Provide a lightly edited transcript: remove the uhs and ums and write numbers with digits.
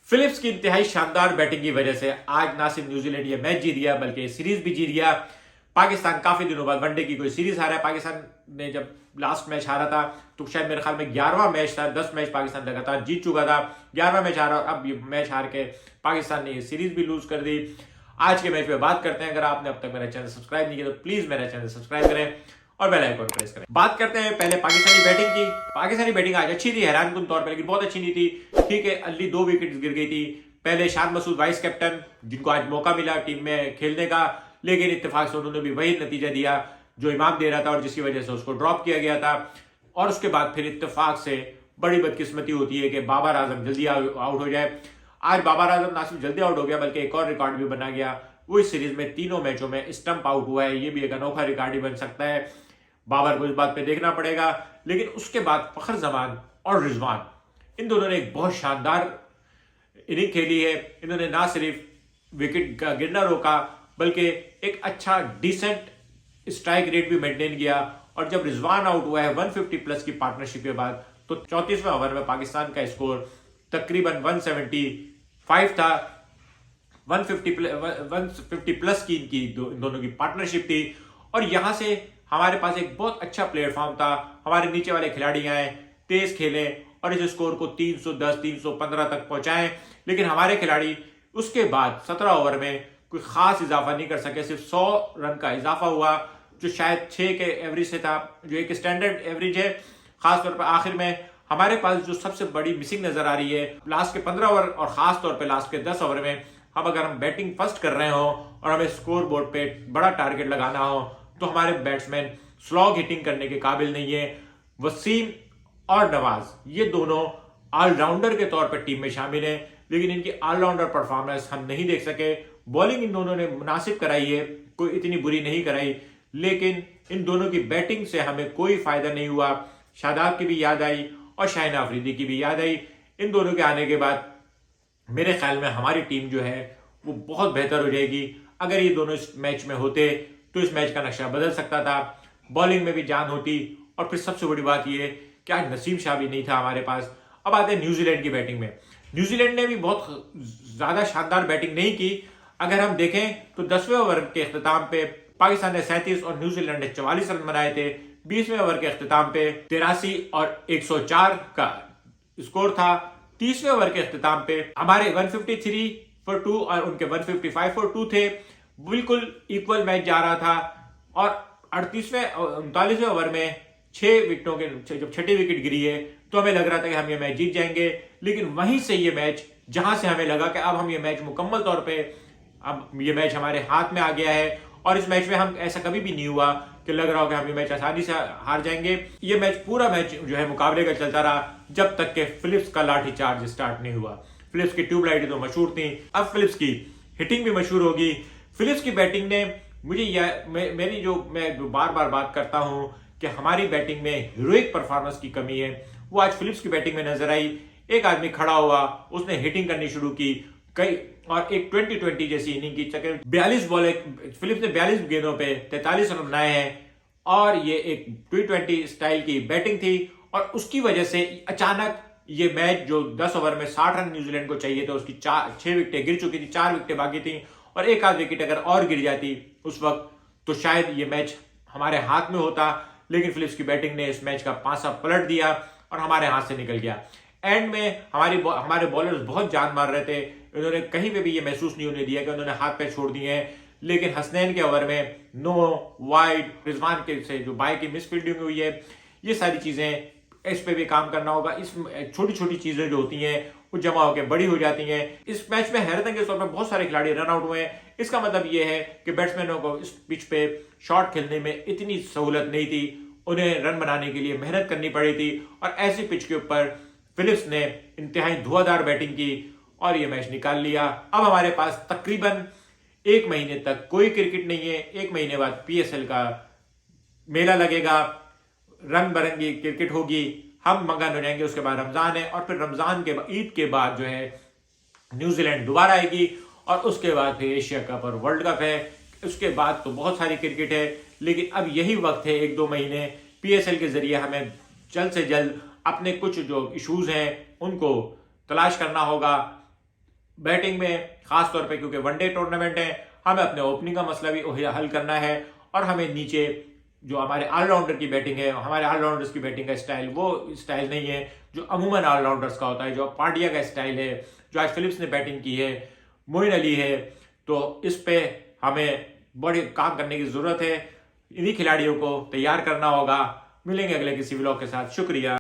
Philips की इंतहाई शानदार बैटिंग की वजह से आज ना सिर्फ न्यूजीलैंड ये मैच जीत गया बल्कि सीरीज भी जीत गया। पाकिस्तान काफी दिनों बाद वनडे की कोई सीरीज हारा है। पाकिस्तान ने जब लास्ट मैच हारा था तो शायद मेरे ख्याल में 11वां मैच था, 10 मैच पाकिस्तान लगातार जीत चुका था, 11वां मैच हारा, अब ये मैच हार के पाकिस्तान ने ये सीरीज भी लूज कर दी। आज के मैच पे बात करते हैं। अगर आपने अब तक मेरा चैनल सब्सक्राइब नहीं किया तो प्लीज मेरा चैनल सब्सक्राइब करें और बेल आइकन प्रेस करें। बात करते हैं पहले पाकिस्तानी बैटिंग की। पाकिस्तानी बैटिंग आज अच्छी थी, हैरानकुन तौर पर, लेकिन बहुत अच्छी नहीं थी। ठीक है, अली 2 विकेट गिर गई थी। पहले शान मसूद वाइस कैप्टन, जिनको आज मौका मिला टीम में खेलने का, लेकिन इत्तेफाक से उन्होंने भी वही नतीजा दिया जो इमाम दे रहा था और जिसकी वजह से उसको ड्रॉप किया गया था। और उसके बाद फिर इत्तेफाक से बड़ी बदकिस्मती होती है कि बाबर आजम जल्दी आउट हो जाए। आज बाबर आजम ना सिर्फ जल्दी आउट हो गया बल्कि एक और रिकॉर्ड भी बना गया। वो इस सीरीज में तीनों मैचों में स्टंप आउट हुआ है। ये भी एक अनोखा रिकॉर्ड ही बन सकता है। बाबर को इस बात पे देखना पड़ेगा। लेकिन उसके बाद फखर जमान और रिजवान, इन दोनों ने एक बहुत शानदार इनिंग खेली है। इन्होंने ना सिर्फ विकेट का गिरना रोका बल्कि एक अच्छा डिसेंट स्ट्राइक रेट भी मेंटेन किया। और जब रिजवान आउट हुआ है 150 प्लस की पार्टनरशिप के बाद, तो 34वें ओवर में पाकिस्तान का स्कोर तकरीबन 175 था। 150 प्लस की इनकी इन दोनों की पार्टनरशिप थी। और यहां से हमारे पास एक बहुत अच्छा प्लेटफॉर्म था। हमारे नीचे वाले खिलाड़ी आए, तेज खेले और इस स्कोर को 310 315 तक पहुंचाए। लेकिन हमारे खिलाड़ी उसके बाद 17 ओवर में कोई खास इजाफा नहीं कर सके। सिर्फ 100 रन का इजाफा हुआ, जो शायद 6 के एवरेज से था, जो एक स्टैंडर्ड एवरेज है। खासतौर पर आखिर में हमारे पास जो सबसे बड़ी मिसिंग नजर आ रही है, लास्ट के 15 ओवर और खास तौर पे लास्ट के 10 ओवर में अगर हम बैटिंग फर्स्ट कर रहे हो और हमें स्कोर बोर्ड पे बड़ा टारगेट लगाना हो, तो हमारे बैट्समैन स्लॉग हिटिंग करने के काबिल नहीं है। वसीम और नवाज, ये दोनों ऑलराउंडर के तौर पर टीम में शामिल हैं, लेकिन इनकी ऑलराउंडर परफॉर्मेंस हम नहीं देख सके। बॉलिंग इन दोनों ने मुनासिब कराई है, कोई इतनी बुरी नहीं कराई, लेकिन इन दोनों की बैटिंग से हमें कोई फायदा नहीं हुआ। शादाब की भी याद आई और शाहीन अफरीदी की भी याद आई। इन दोनों के आने के बाद मेरे ख्याल में हमारी टीम जो है वो बहुत बेहतर हो जाएगी। अगर ये दोनों इस मैच में होते तो इस मैच का नक्शा बदल सकता था, बॉलिंग में भी जान होती। और फिर सबसे बड़ी बात ये कि आज नसीम शाह भी नहीं था हमारे पास। अब आते हैं न्यूजीलैंड की बैटिंग में। न्यूजीलैंड ने भी बहुत ज्यादा शानदार बैटिंग नहीं की। अगर हम देखें तो 10वें ओवर के अख्ताम पे पाकिस्तान ने 37 और न्यूजीलैंड ने 44 रन बनाए थे। 20वें ओवर के अख्ताम पे 83 और 104 का स्कोर था। 30वें ओवर के अख्ताम पे हमारे 153 फॉर 2 और उनके 155 फॉर 2 थे। बिल्कुल इक्वल मैच जा रहा था। और 39वें ओवर में 6 विकेटों के जब छठी विकेट गिरी है तो हमें लग रहा था कि हम ये मैच जीत जाएंगे। लेकिन वहीं से ये मैच, जहां से हमें लगा कि अब हम ये मैच मुकम्मल तौर पे, अब ये मैच हमारे हाथ में आ गया है। और इस मैच में हम ऐसा कभी भी नहीं हुआ कि लग रहा हो कि हम ये मैच आसानी से हार जाएंगे। ये मैच, पूरा मैच जो है मुकाबले का चलता रहा जब तक कि फिलिप्स का लाठी चार्ज स्टार्ट नहीं हुआ। फिलिप्स की ट्यूबलाइटें तो मशहूर थी, अब फिलिप्स की हिटिंग भी मशहूर होगी। फिलिप्स की बैटिंग ने मुझे मैं बार बार बात करता हूं कि हमारी बैटिंग में हीरोइक परफॉर्मेंस की कमी है, वो आज फिलिप्स की बैटिंग में नजर आई। एक आदमी खड़ा हुआ, उसने हिटिंग करनी शुरू की कई, और एक 20-20 जैसी इनिंग की चक्कर 42 बॉल, फिलिप्स ने 42 गेंदों पे 43 रन बनाए हैं। और ये एक T20 स्टाइल की बैटिंग थी। और उसकी वजह से अचानक ये मैच, जो 10 ओवर में 60 रन न्यूजीलैंड को चाहिए था, उसकी 6 विकेटें गिर चुकी थी, 4 विकेटें बाकी थी। और एक आध विकेट अगर और गिर जाती उस वक्त तो शायद ये मैच हमारे हाथ में होता। लेकिन फिलिप्स की बैटिंग ने इस मैच का पासा पलट दिया और हमारे हाथ से निकल गया। एंड में हमारे बॉलर्स बहुत जान मार रहे थे। उन्होंने कहीं पे भी ये महसूस नहीं होने दिया कि उन्होंने हाथ पैर छोड़ दिए हैं। लेकिन हसनैन के ओवर में नो वाइड, रिजवान के से जो बाय की मिसफील्डिंग हुई है, ये सारी चीजें, इस पे भी काम करना होगा। इस छोटी छोटी चीजें जो होती हैं वो जमा होकर बड़ी हो जाती हैं। इस मैच में हैरत के तौर पर बहुत सारे खिलाड़ी रन आउट हुए हैं। इसका मतलब ये है कि बैट्समैनों को इस पिच पे शॉट खेलने में इतनी सहूलत नहीं थी, उन्हें रन बनाने के लिए मेहनत करनी पड़ी थी। और ऐसी पिच के ऊपर फिलिप्स ने इंतहाई धुआंधार बैटिंग की और ये मैच निकाल लिया। अब हमारे पास तकरीबन 1 महीने तक कोई क्रिकेट नहीं है। 1 महीने बाद PSL का मेला लगेगा, रंग बिरंगी क्रिकेट होगी, हम मगन हो जाएंगे। उसके बाद रमजान है और फिर रमजान के ईद के बाद जो है न्यूजीलैंड दोबारा आएगी और उसके बाद फिर एशिया कप और वर्ल्ड कप है। उसके बाद तो बहुत सारी क्रिकेट है। लेकिन अब यही वक्त है 1-2 महीने PSL के जरिए हमें जल्द से जल्द अपने कुछ जो इश्यूज हैं उनको तलाश करना होगा। बैटिंग में खास तौर पे, क्योंकि वनडे टूर्नामेंट है, हमें अपने ओपनिंग का मसला भी हल करना है और हमें नीचे जो हमारे ऑलराउंडर की बैटिंग है, हमारे ऑलराउंडर्स की बैटिंग का स्टाइल वो स्टाइल नहीं है जो अमूमन ऑलराउंडर्स का होता है, जो पांड्या का स्टाइल है, जो आज फिलिप्स ने बैटिंग की है, मोइन अली है। तो इस पे हमें बड़े काम करने की जरूरत है, इन्हीं खिलाड़ियों को तैयार करना होगा। मिलेंगे अगले किसी व्लॉग के साथ। शुक्रिया।